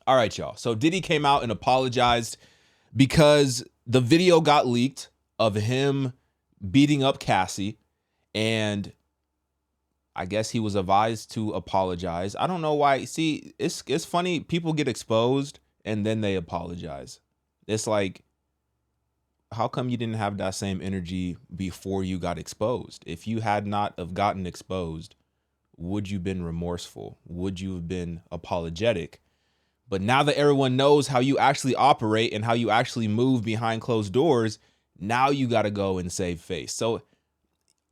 All right, y'all. So Diddy came out and apologized because the video got leaked of him beating up Cassie, and I guess he was advised to apologize. I don't know why. See, it's funny. People get exposed and then they apologize. It's like, how come you didn't have that same energy before you got exposed? If you had not have gotten exposed, would you been remorseful? Would you have been apologetic? But now that everyone knows how you actually operate and how you actually move behind closed doors, now you got to go and save face. So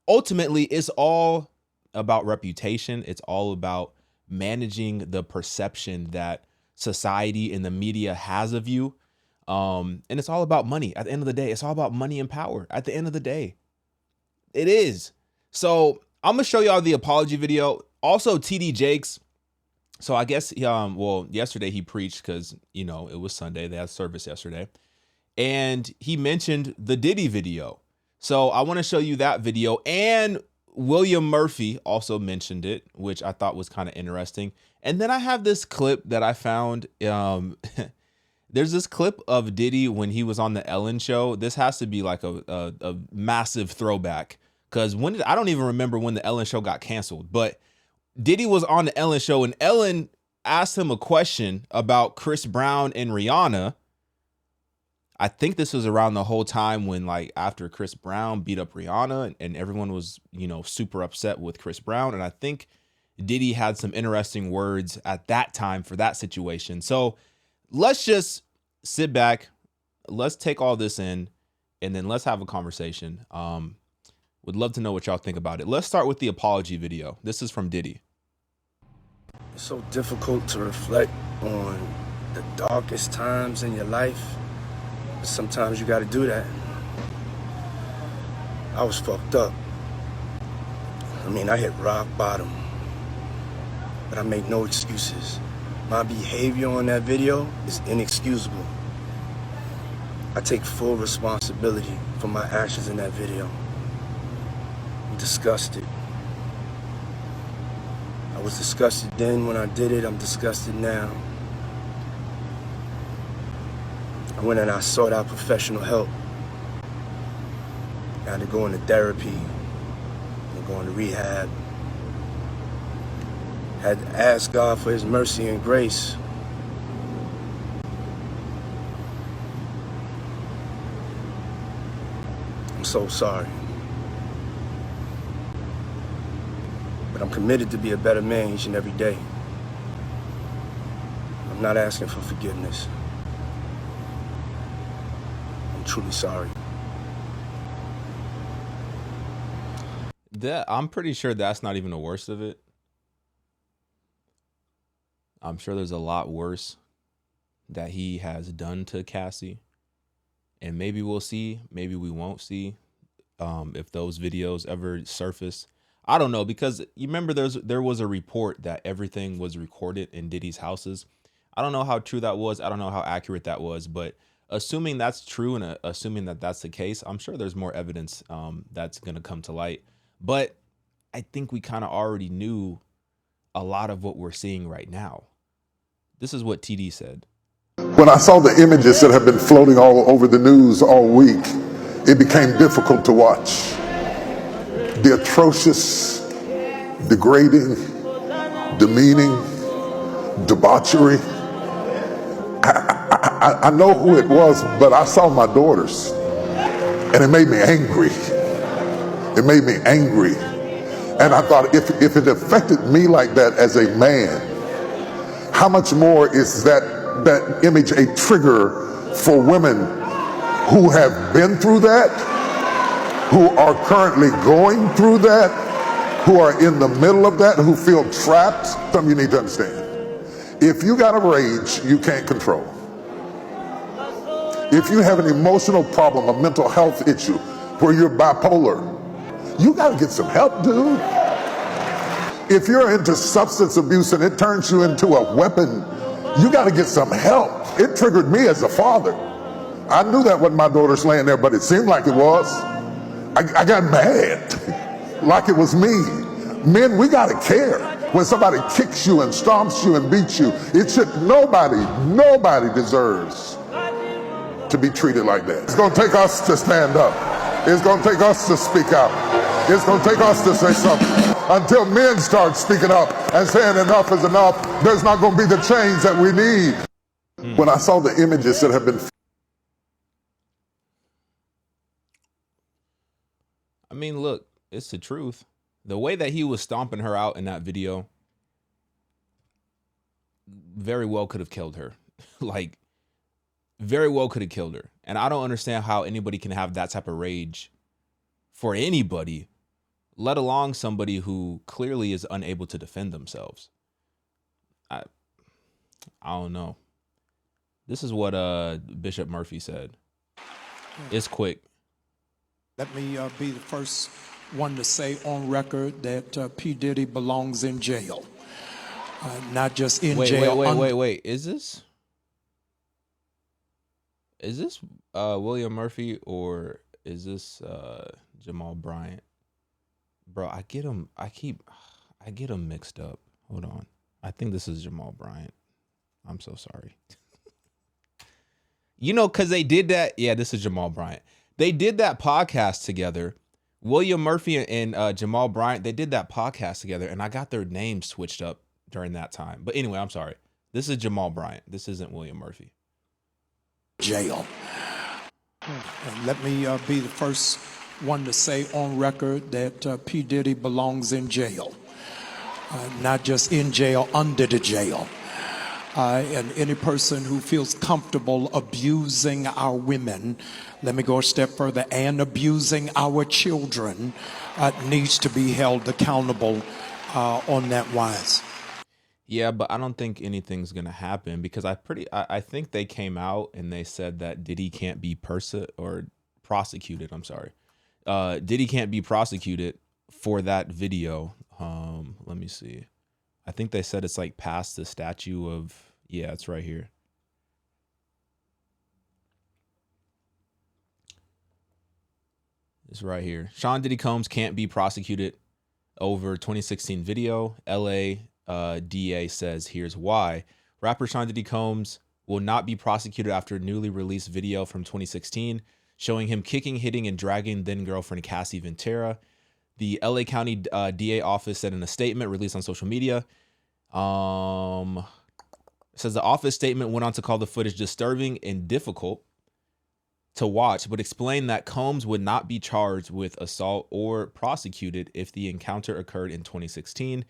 ultimately, it's all about reputation. It's all about managing the perception that society and the media has of you. And it's all about money. At the end of the day, it's all about money and power. At the end of the day, it is. So I'm going to show y'all the apology video. Also, TD Jakes. So I guess, well, yesterday he preached because, you know, it was Sunday. They had service yesterday. And he mentioned the Diddy video. So I want to show you that video. And William Murphy also mentioned it, which I thought was kind of interesting. And then I have this clip that I found. There's this clip of Diddy when he was on the Ellen show. This has to be like a massive throwback, because I don't even remember when the Ellen show got canceled. But Diddy was on the Ellen show and Ellen asked him a question about Chris Brown and Rihanna. I think this was around the whole time when, like, after Chris Brown beat up Rihanna and everyone was, you know, super upset with Chris Brown. And I think Diddy had some interesting words at that time for that situation. So let's just sit back. Let's take all this in and then let's have a conversation. Would love to know what y'all think about it. Let's start with the apology video. This is from Diddy. It's so difficult to reflect on the darkest times in your life. But sometimes you got to do that. I was fucked up. I mean, I hit rock bottom. But I make no excuses. My behavior on that video is inexcusable. I take full responsibility for my actions in that video. I'm disgusted. I was disgusted then when I did it. I'm disgusted now. I went and I sought out professional help. I had to go into therapy and go into rehab. Had to ask God for his mercy and grace. I'm so sorry. But I'm committed to be a better man each and every day. I'm not asking for forgiveness. I'm truly sorry. I'm pretty sure that's not even the worst of it. I'm sure there's a lot worse that he has done to Cassie. And maybe we'll see, maybe we won't see if those videos ever surface. I don't know, because you remember there was a report that everything was recorded in Diddy's houses. I don't know how true that was. I don't know how accurate that was, but assuming that's true and assuming that that's the case, I'm sure there's more evidence that's going to come to light. But I think we kind of already knew a lot of what we're seeing right now. This is what TD said. When I saw the images that have been floating all over the news all week, it became difficult to watch. The atrocious, degrading, demeaning, debauchery. I know who it was, but I saw my daughters, and it made me angry. It made me angry. And I thought, if it affected me like that as a man, how much more is that image a trigger for women who have been through that, who are currently going through that, who are in the middle of that, who feel trapped? Something you need to understand. If you got a rage you can't control, if you have an emotional problem, a mental health issue where you're bipolar, you got to get some help, dude. If you're into substance abuse and it turns you into a weapon, you got to get some help. It triggered me as a father. I knew that wasn't my daughter's laying there, but it seemed like it was. I got mad, like it was me. Men, we got to care. When somebody kicks you and stomps you and beats you, It should, nobody deserves to be treated like that. It's gonna take us to stand up. It's gonna take us to speak out. It's gonna take us to say something. Until men start speaking up and saying enough is enough, there's not gonna be the change that we need. When I saw the images that have been... I mean, look, it's the truth. The way that he was stomping her out in that video very well could have killed her. Like, very well could have killed her. And I don't understand how anybody can have that type of rage for anybody, let alone somebody who clearly is unable to defend themselves. I don't know. This is what Bishop Murphy said. It's quick. Let me be the first one to say on record that P. Diddy belongs in jail. Not just in jail. Wait. Is this William Murphy or is this Jamal Bryant? Bro, I get them mixed up. Hold on. I think this is Jamal Bryant. I'm so sorry. You know, because they did that. Yeah, this is Jamal Bryant. They did that podcast together. William Murphy and Jamal Bryant, they did that podcast together, and I got their names switched up during that time. But anyway, I'm sorry. This is Jamal Bryant. This isn't William Murphy. Jail. Let me be the first one to say on record that P. Diddy belongs in jail. Not just in jail, under the jail. And any person who feels comfortable abusing our women, let me go a step further, and abusing our children needs to be held accountable on that wise. Yeah, but I don't think anything's gonna happen because I think they came out and they said that Diddy can't be prosecuted. I'm sorry, Diddy can't be prosecuted for that video. Let me see. I think they said it's like past the statute of, yeah, it's right here. It's right here. Sean Diddy Combs can't be prosecuted over 2016 video. LA DA says here's why. Rapper Sean Diddy Combs will not be prosecuted after newly released video from 2016 showing him kicking, hitting, and dragging then girlfriend Cassie Ventura. The LA County DA office said in a statement released on social media. It says the office statement went on to call the footage disturbing and difficult to watch, but explained that Combs would not be charged with assault or prosecuted if the encounter occurred in 2016.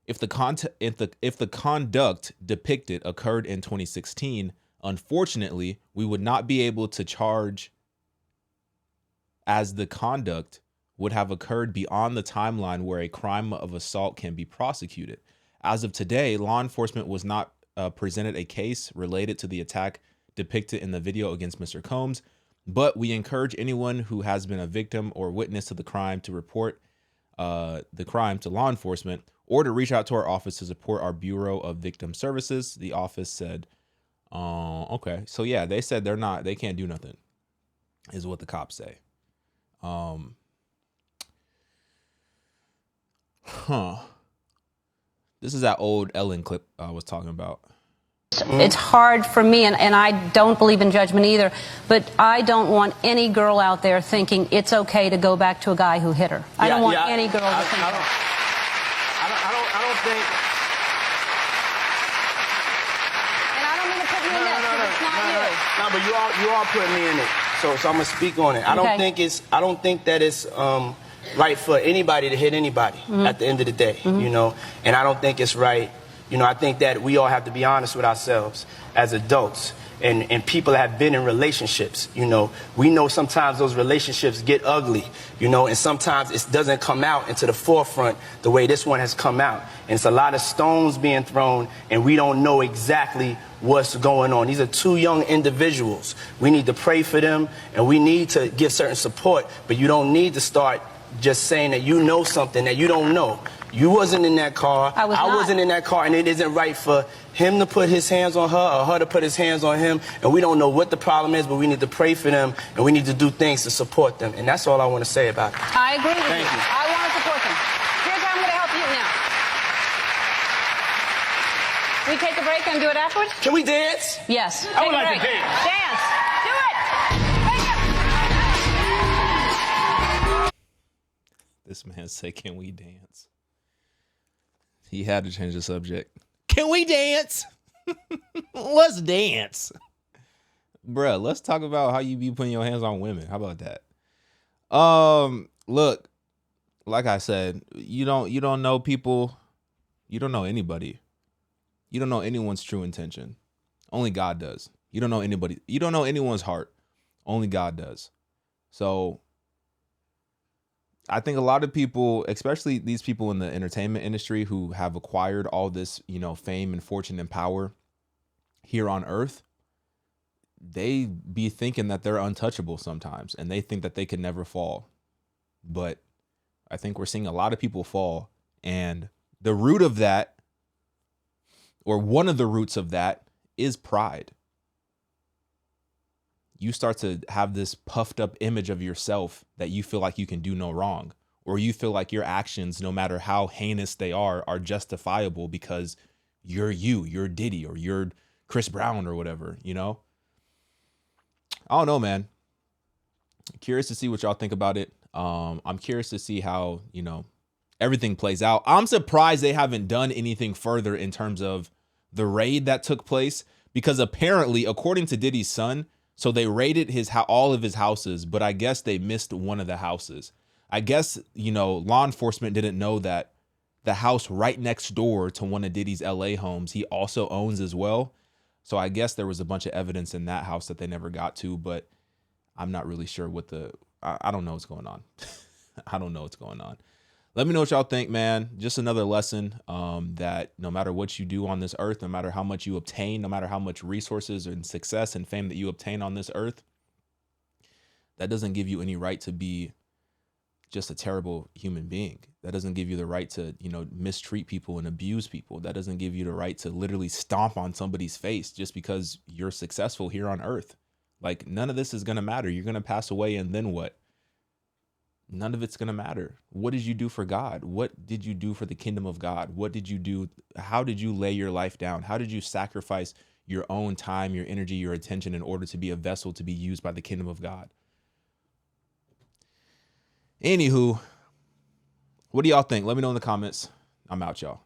If the conduct depicted occurred in 2016, unfortunately, we would not be able to charge as the conduct would have occurred beyond the timeline where a crime of assault can be prosecuted. As of today, law enforcement was not presented a case related to the attack depicted in the video against Mr. Combs, but we encourage anyone who has been a victim or witness to the crime to report the crime to law enforcement or to reach out to our office to support our Bureau of Victim Services. The office said, okay. So yeah, they said they can't do nothing, is what the cops say. This is that old Ellen clip I was talking about. It's hard for me, and I don't believe in judgment either, but I don't want any girl out there thinking it's okay to go back to a guy who hit her. I don't want any girl to think that. I don't think... And I don't mean to put you in that, because it's not you. No, but you all put me in it, so I'm gonna speak on it. I don't think that it's right for anybody to hit anybody at the end of the day, you know, and I don't think it's right. You know, I think that we all have to be honest with ourselves as adults and people that have been in relationships. You know, we know sometimes those relationships get ugly, you know, and sometimes it doesn't come out into the forefront the way this one has come out. And it's a lot of stones being thrown and we don't know exactly what's going on. These are two young individuals. We need to pray for them and we need to give certain support, but you don't need to start just saying that you know something that you don't know. You wasn't in that car. I wasn't in that car, and it isn't right for him to put his hands on her or her to put his hands on him. And we don't know what the problem is, but we need to pray for them, and we need to do things to support them. And that's all I want to say about it. I agree with you. Thank you. I want to support them. Here's how I'm going to help you now. We take a break and do it afterwards? Can we dance? Yes. I would like to dance. Dance. Do it. This man said, can we dance? He had to change the subject. Can we dance? Let's dance. Bruh, let's talk about how you be putting your hands on women. How about that? Look, like I said, you don't know people. You don't know anybody. You don't know anyone's true intention. Only God does. You don't know anybody. You don't know anyone's heart. Only God does. So I think a lot of people, especially these people in the entertainment industry who have acquired all this, fame and fortune and power here on earth, they be thinking that they're untouchable sometimes, and they think that they can never fall. But I think we're seeing a lot of people fall, and the root of that, or one of the roots of that, is pride. You start to have this puffed up image of yourself that you feel like you can do no wrong, or you feel like your actions, no matter how heinous they are justifiable because you're Diddy or you're Chris Brown or whatever, I don't know, man. Curious to see what y'all think about it. I'm curious to see how, everything plays out. I'm surprised they haven't done anything further in terms of the raid that took place, because apparently, according to Diddy's son, so they raided all of his houses, but I guess they missed one of the houses. I guess, law enforcement didn't know that the house right next door to one of Diddy's LA homes, he also owns as well. So I guess there was a bunch of evidence in that house that they never got to, but I'm not really sure I don't know what's going on. I don't know what's going on. Let me know what y'all think, man. Just another lesson that no matter what you do on this earth, no matter how much you obtain, no matter how much resources and success and fame that you obtain on this earth, that doesn't give you any right to be just a terrible human being. That doesn't give you the right to, mistreat people and abuse people. That doesn't give you the right to literally stomp on somebody's face just because you're successful here on earth. Like, none of this is going to matter. You're going to pass away, and then what? None of it's going to matter. What did you do for God? What did you do for the kingdom of God? What did you do? How did you lay your life down? How did you sacrifice your own time, your energy, your attention in order to be a vessel to be used by the kingdom of God? Anywho, what do y'all think? Let me know in the comments. I'm out, y'all.